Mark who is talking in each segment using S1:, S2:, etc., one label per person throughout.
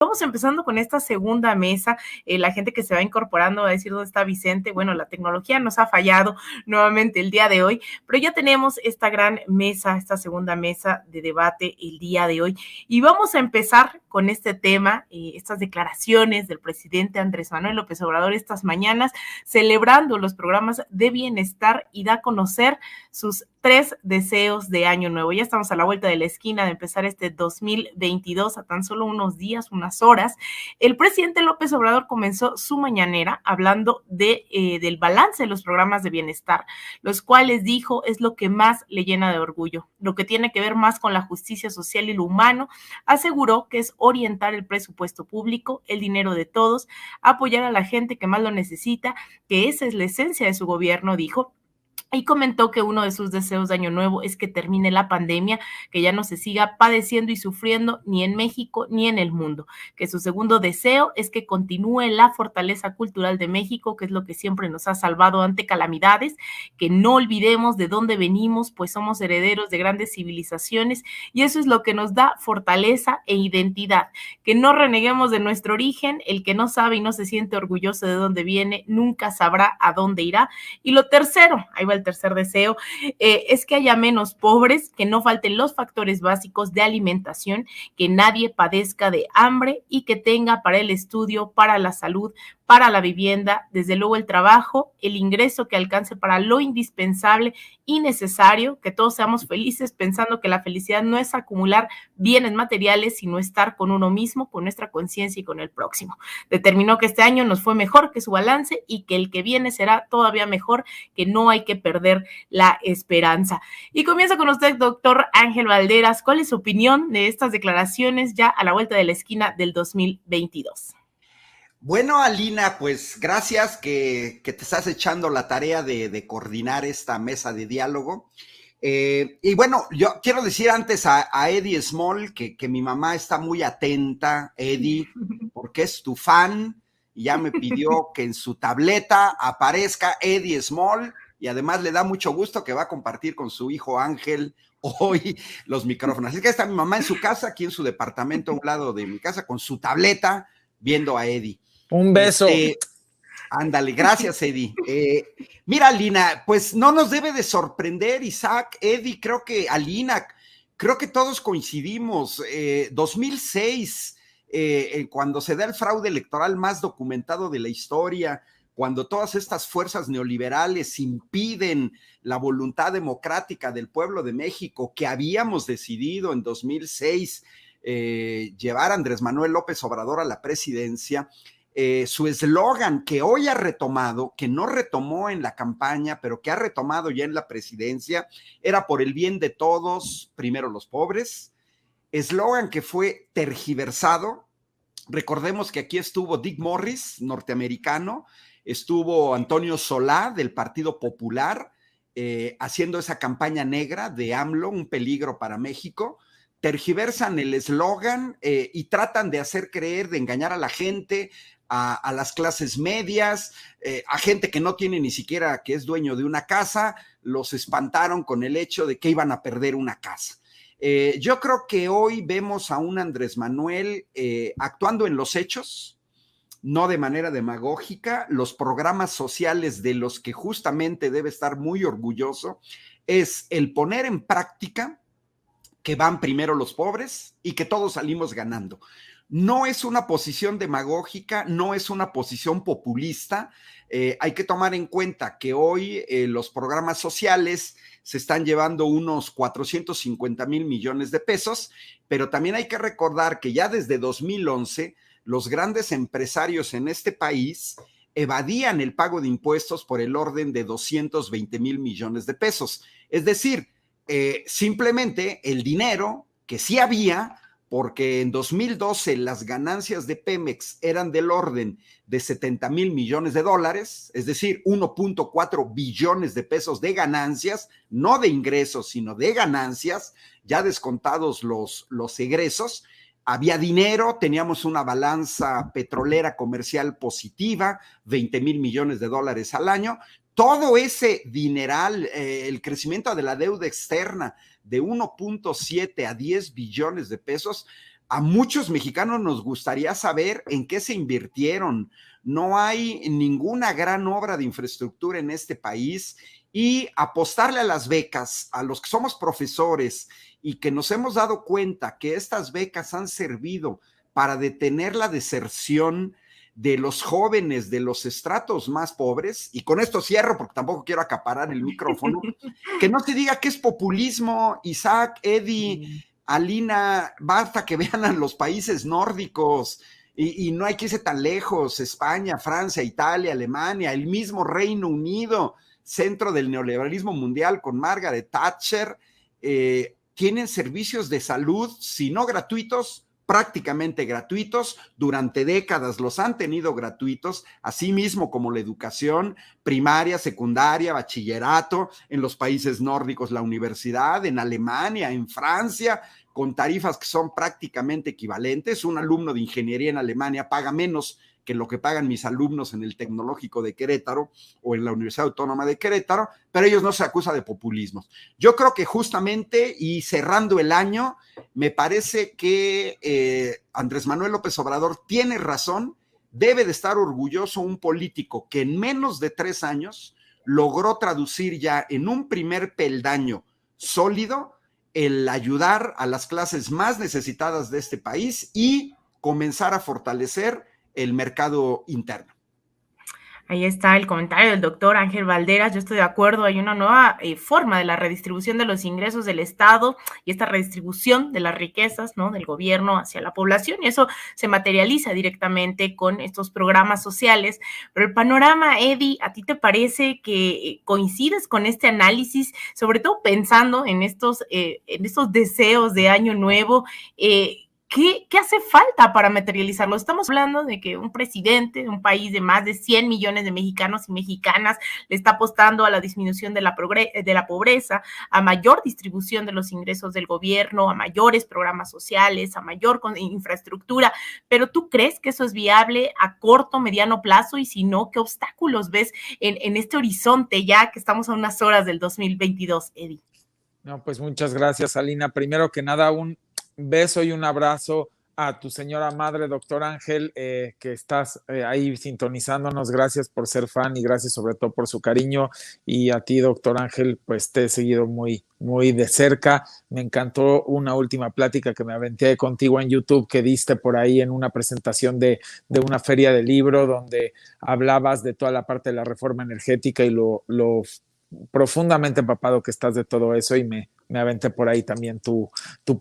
S1: Vamos empezando con esta segunda mesa, la gente que se va incorporando va a decir dónde está Vicente. Bueno, la tecnología nos ha fallado nuevamente el día de hoy, pero ya tenemos esta gran mesa, esta segunda mesa de debate el día de hoy. Y vamos a empezar con este tema, estas declaraciones del presidente Andrés Manuel López Obrador estas mañanas, celebrando los programas de bienestar y da a conocer sus 3 deseos de año nuevo. Ya estamos a la vuelta de la esquina de empezar este 2022 a tan solo unos días, unas horas. El presidente López Obrador comenzó su mañanera hablando del balance de los programas de bienestar, los cuales dijo es lo que más le llena de orgullo, lo que tiene que ver más con la justicia social y lo humano. Aseguró que es orientar el presupuesto público, el dinero de todos, apoyar a la gente que más lo necesita, que esa es la esencia de su gobierno, dijo. Y comentó que uno de sus deseos de año nuevo es que termine la pandemia, que ya no se siga padeciendo y sufriendo ni en México ni en el mundo, que su segundo deseo es que continúe la fortaleza cultural de México, que es lo que siempre nos ha salvado ante calamidades, que no olvidemos de dónde venimos, pues somos herederos de grandes civilizaciones y eso es lo que nos da fortaleza e identidad, que no reneguemos de nuestro origen. El que no sabe y no se siente orgulloso de dónde viene, nunca sabrá a dónde irá. Y lo tercero, ahí va el tercer deseo, es que haya menos pobres, que no falten los factores básicos de alimentación, que nadie padezca de hambre y que tenga para el estudio, para la salud, para la vivienda, desde luego el trabajo, el ingreso que alcance para lo indispensable y necesario, que todos seamos felices pensando que la felicidad no es acumular bienes materiales, sino estar con uno mismo, con nuestra conciencia y con el próximo. Determinó que este año nos fue mejor que su balance y que el que viene será todavía mejor, que no hay que perder la esperanza. Y comienzo con usted, doctor Ángel Valderas. ¿Cuál es su opinión de estas declaraciones ya a la vuelta de la esquina del 2022?
S2: Bueno, Alina, pues gracias que te estás echando la tarea de coordinar esta mesa de diálogo. Y bueno, yo quiero decir antes a Eddie Small que mi mamá está muy atenta, Eddie, porque es tu fan y ya me pidió que en su tableta aparezca Eddie Small y además le da mucho gusto que va a compartir con su hijo Ángel hoy los micrófonos. Así que está mi mamá en su casa, aquí en su departamento a un lado de mi casa, con su tableta viendo a Eddie.
S3: Un beso.
S2: Ándale, gracias, Eddie. Mira, Lina, pues no nos debe de sorprender, Isaac, Eddie, creo que Alina, creo que todos coincidimos. 2006, cuando se da el fraude electoral más documentado de la historia, cuando todas estas fuerzas neoliberales impiden la voluntad democrática del pueblo de México, que habíamos decidido en 2006 llevar a Andrés Manuel López Obrador a la presidencia. Su eslogan que hoy ha retomado, que no retomó en la campaña, pero que ha retomado ya en la presidencia, era por el bien de todos, primero los pobres. Eslogan que fue tergiversado. Recordemos que aquí estuvo Dick Morris, norteamericano, estuvo Antonio Solá del Partido Popular, haciendo esa campaña negra de AMLO, un peligro para México. Tergiversan el eslogan y tratan de hacer creer, de engañar a la gente, a las clases medias, a gente que no tiene ni siquiera, que es dueño de una casa, los espantaron con el hecho de que iban a perder una casa. Yo creo que hoy vemos a un Andrés Manuel actuando en los hechos, no de manera demagógica. Los programas sociales de los que justamente debe estar muy orgulloso es el poner en práctica que van primero los pobres y que todos salimos ganando. No es una posición demagógica, no es una posición populista. Hay que tomar en cuenta que hoy los programas sociales se están llevando unos 450,000 millones de pesos, pero también hay que recordar que ya desde 2011 los grandes empresarios en este país evadían el pago de impuestos por el orden de 220,000 millones de pesos. Es decir, simplemente el dinero que sí había, porque en 2012 las ganancias de Pemex eran del orden de 70,000 millones de dólares, es decir, 1.4 billones de pesos de ganancias, no de ingresos, sino de ganancias, ya descontados los egresos. Había dinero, teníamos una balanza petrolera comercial positiva, 20,000 millones de dólares al año. Todo ese dineral, el crecimiento de la deuda externa de 1.7 a 10 billones de pesos, a muchos mexicanos nos gustaría saber en qué se invirtieron. No hay ninguna gran obra de infraestructura en este país y apostarle a las becas, a los que somos profesores y que nos hemos dado cuenta que estas becas han servido para detener la deserción de los jóvenes de los estratos más pobres, y con esto cierro porque tampoco quiero acaparar el micrófono, que no se diga que es populismo, Isaac, Eddie, Alina, basta que vean a los países nórdicos, y no hay que irse tan lejos, España, Francia, Italia, Alemania, el mismo Reino Unido, centro del neoliberalismo mundial con Margaret Thatcher, tienen servicios de salud, si no gratuitos, prácticamente gratuitos, durante décadas los han tenido gratuitos, así mismo como la educación primaria, secundaria, bachillerato, en los países nórdicos la universidad, en Alemania, en Francia, con tarifas que son prácticamente equivalentes. Un alumno de ingeniería en Alemania paga menos que lo que pagan mis alumnos en el Tecnológico de Querétaro o en la Universidad Autónoma de Querétaro, pero ellos no se acusan de populismo. Yo creo que justamente, y cerrando el año, me parece que Andrés Manuel López Obrador tiene razón, debe de estar orgulloso un político que en menos de 3 años logró traducir ya en un primer peldaño sólido el ayudar a las clases más necesitadas de este país y comenzar a fortalecer el mercado interno.
S1: Ahí está el comentario del doctor Ángel Valderas. Yo estoy de acuerdo, hay una nueva forma de la redistribución de los ingresos del Estado y esta redistribución de las riquezas, ¿no?, del gobierno hacia la población, y eso se materializa directamente con estos programas sociales. Pero el panorama, Eddie, ¿a ti te parece que coincides con este análisis, sobre todo pensando en estos deseos de año nuevo? ¿Qué hace falta para materializarlo? Estamos hablando de que un presidente de un país de más de 100 millones de mexicanos y mexicanas le está apostando a la disminución de la pobreza, a mayor distribución de los ingresos del gobierno, a mayores programas sociales, a mayor infraestructura. Pero ¿tú crees que eso es viable a corto, mediano plazo? Y si no, ¿qué obstáculos ves en este horizonte ya que estamos a unas horas del 2022, Eddie?
S3: No, pues muchas gracias, Alina. Primero que nada, un beso y un abrazo a tu señora madre, doctor Ángel, que estás ahí sintonizándonos. Gracias por ser fan y gracias sobre todo por su cariño. Y a ti, doctor Ángel, pues te he seguido muy, muy de cerca. Me encantó una última plática que me aventé contigo en YouTube que diste por ahí en una presentación de una feria de libro donde hablabas de toda la parte de la reforma energética y lo profundamente empapado que estás de todo eso, y me aventé por ahí también tu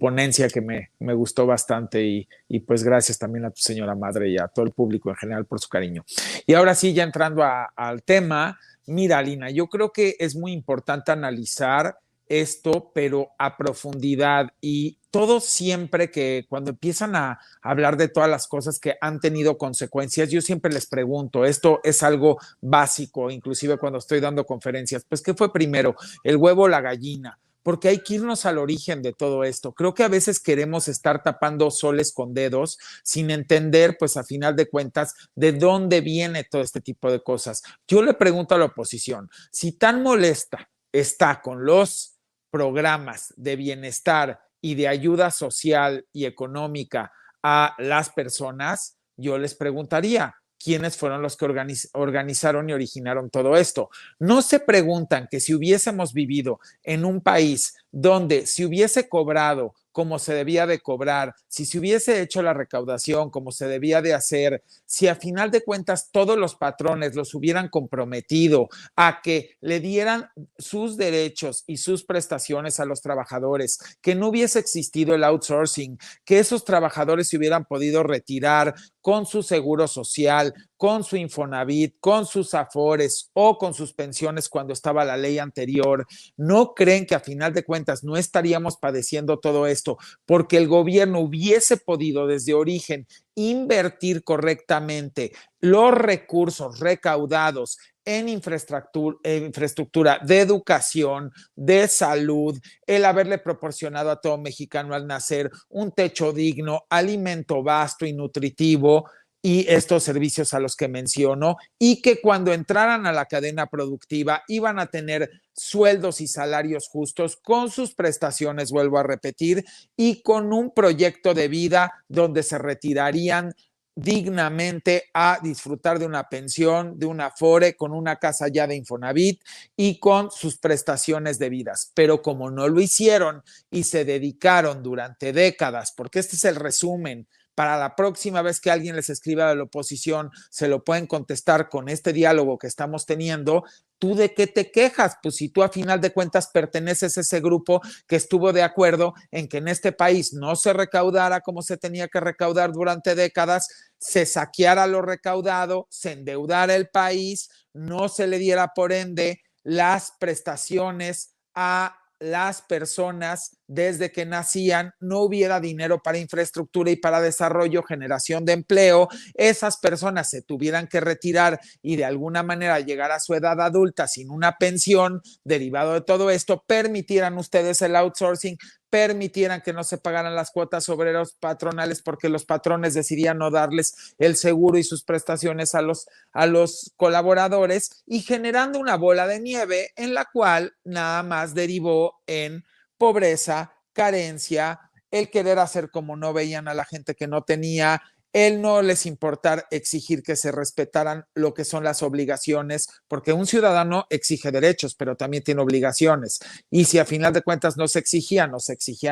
S3: ponencia que me gustó bastante, y pues gracias también a tu señora madre y a todo el público en general por su cariño. Y ahora sí, ya entrando al tema, mira, Lina, yo creo que es muy importante analizar esto, pero a profundidad, y todo siempre que cuando empiezan a hablar de todas las cosas que han tenido consecuencias, yo siempre les pregunto, esto es algo básico, inclusive cuando estoy dando conferencias, pues ¿qué fue primero, el huevo o la gallina? Porque hay que irnos al origen de todo esto. Creo que a veces queremos estar tapando soles con dedos sin entender, pues a final de cuentas, de dónde viene todo este tipo de cosas. Yo le pregunto a la oposición, si tan molesta está con los programas de bienestar y de ayuda social y económica a las personas, yo les preguntaría, ¿quiénes fueron los que organizaron y originaron todo esto? No se preguntan que si hubiésemos vivido en un país donde se hubiese cobrado como se debía de cobrar, si se hubiese hecho la recaudación como se debía de hacer, si a final de cuentas todos los patrones los hubieran comprometido a que le dieran sus derechos y sus prestaciones a los trabajadores, que no hubiese existido el outsourcing, que esos trabajadores se hubieran podido retirar con su seguro social, con su Infonavit, con sus afores o con sus pensiones cuando estaba la ley anterior. ¿No creen que a final de cuentas no estaríamos padeciendo todo esto porque el gobierno hubiese podido desde origen invertir correctamente los recursos recaudados en infraestructura de educación, de salud, el haberle proporcionado a todo mexicano al nacer un techo digno, alimento vasto y nutritivo? y estos servicios a los que menciono, y que cuando entraran a la cadena productiva iban a tener sueldos y salarios justos con sus prestaciones, vuelvo a repetir, y con un proyecto de vida donde se retirarían dignamente a disfrutar de una pensión, de una Afore, con una casa ya de Infonavit y con sus prestaciones debidas. Pero como no lo hicieron y se dedicaron durante décadas, porque este es el resumen, para la próxima vez que alguien les escriba de la oposición, se lo pueden contestar con este diálogo que estamos teniendo. ¿Tú de qué te quejas? Pues si tú a final de cuentas perteneces a ese grupo que estuvo de acuerdo en que en este país no se recaudara como se tenía que recaudar durante décadas, se saqueara lo recaudado, se endeudara el país, no se le diera por ende las prestaciones a las personas desde que nacían, no hubiera dinero para infraestructura y para desarrollo, generación de empleo, esas personas se tuvieran que retirar y de alguna manera llegar a su edad adulta sin una pensión, derivado de todo esto, permitieran ustedes el outsourcing, permitieran que no se pagaran las cuotas obreros patronales porque los patrones decidían no darles el seguro y sus prestaciones a los colaboradores, y generando una bola de nieve en la cual nada más derivó en pobreza, carencia, el querer hacer como no veían a la gente que no tenía, el no les importar exigir que se respetaran lo que son las obligaciones, porque un ciudadano exige derechos, pero también tiene obligaciones. Y si a final de cuentas no se exigían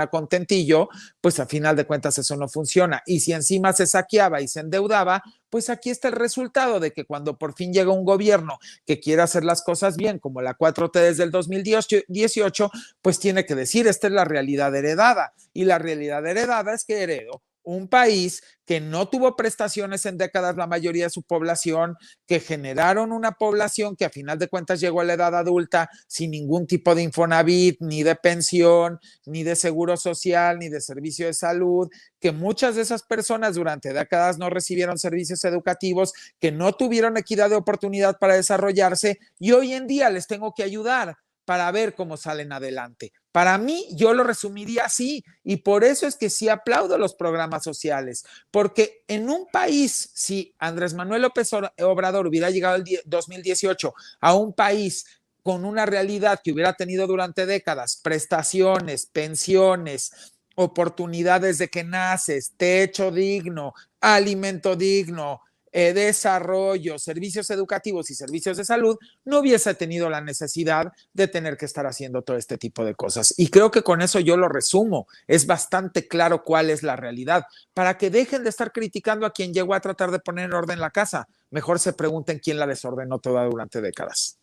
S3: a contentillo, pues a final de cuentas eso no funciona. Y si encima se saqueaba y se endeudaba, pues aquí está el resultado de que cuando por fin llega un gobierno que quiere hacer las cosas bien, como la 4T desde el 2018, pues tiene que decir, esta es la realidad heredada. Y la realidad heredada es que heredó un país que no tuvo prestaciones en décadas la mayoría de su población, que generaron una población que a final de cuentas llegó a la edad adulta sin ningún tipo de Infonavit, ni de pensión, ni de seguro social, ni de servicio de salud, que muchas de esas personas durante décadas no recibieron servicios educativos, que no tuvieron equidad de oportunidad para desarrollarse, y hoy en día les tengo que ayudar para ver cómo salen adelante. Para mí, yo lo resumiría así, y por eso es que sí aplaudo los programas sociales, porque en un país, si Andrés Manuel López Obrador hubiera llegado el 2018 a un país con una realidad que hubiera tenido durante décadas, prestaciones, pensiones, oportunidades de que naces, techo digno, alimento digno, desarrollo, servicios educativos y servicios de salud, no hubiese tenido la necesidad de tener que estar haciendo todo este tipo de cosas. Y creo que con eso yo lo resumo. Es bastante claro cuál es la realidad. Para que dejen de estar criticando a quien llegó a tratar de poner en orden la casa, mejor se pregunten quién la desordenó toda durante décadas.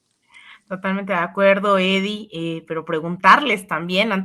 S1: Totalmente de acuerdo, Eddie, pero preguntarles también, antes